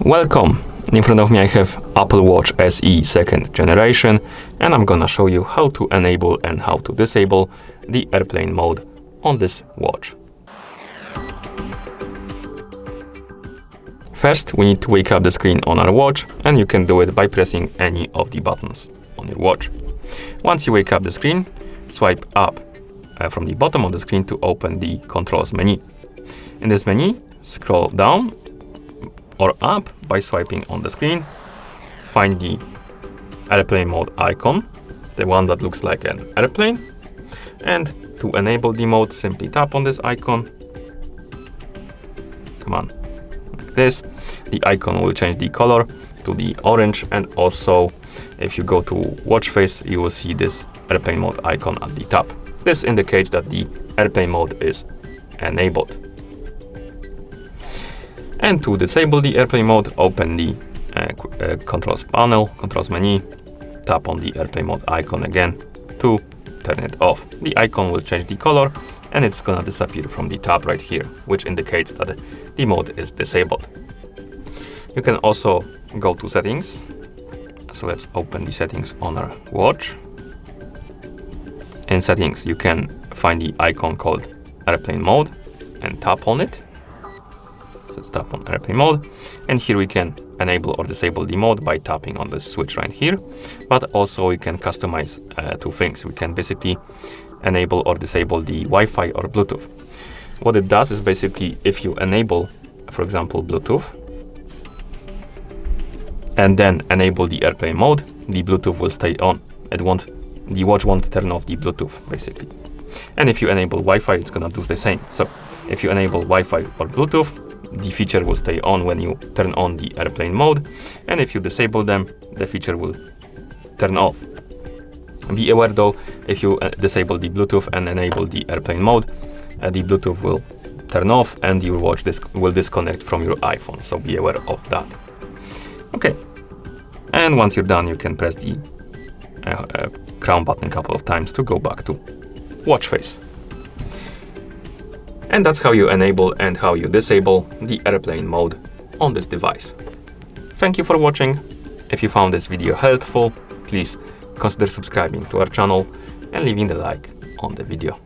Welcome! In front of me I have Apple Watch SE 2nd generation, and I'm gonna show you how to enable and how to disable the airplane mode on this watch. First, we need to wake up the screen on our watch, and you can do it by pressing any of the buttons on your watch. Once you wake up the screen, swipe up from the bottom of the screen to open the controls menu. In this menu, scroll down or up by swiping on the screen. Find the airplane mode icon, the one that looks like an airplane. And to enable the mode, simply tap on this icon. Come on, like this. The icon will change the color to the orange, and also if you go to watch face, you will see this airplane mode icon at the top. This indicates that the airplane mode is enabled. And to disable the airplane mode, open the controls panel, controls menu, tap on the airplane mode icon again to turn it off. The icon will change the color and it's gonna disappear from the tab right here, which indicates that the mode is disabled. You can also go to settings. So let's open the settings on our watch. In settings, you can find the icon called airplane mode and tap on it. Let's tap on airplane mode, and here we can enable or disable the mode by tapping on the switch right here. But also we can customize two things. We can basically enable or disable the Wi-Fi or Bluetooth. What it does is basically, if you enable, for example, Bluetooth, and then enable the airplane mode, the Bluetooth will stay on. The watch won't turn off the Bluetooth, basically. And if you enable Wi-Fi, it's gonna do the same. So if you enable Wi-Fi or Bluetooth, the feature will stay on when you turn on the airplane mode, and if you disable them, the feature will turn off. Be aware though, if you disable the Bluetooth and enable the airplane mode, the Bluetooth will turn off and your watch will disconnect from your iPhone, so be aware of that. Okay, and once you're done, you can press the crown button a couple of times to go back to watch face. And that's how you enable and how you disable the airplane mode on this device. Thank you for watching. If you found this video helpful, please consider subscribing to our channel and leaving the like on the video.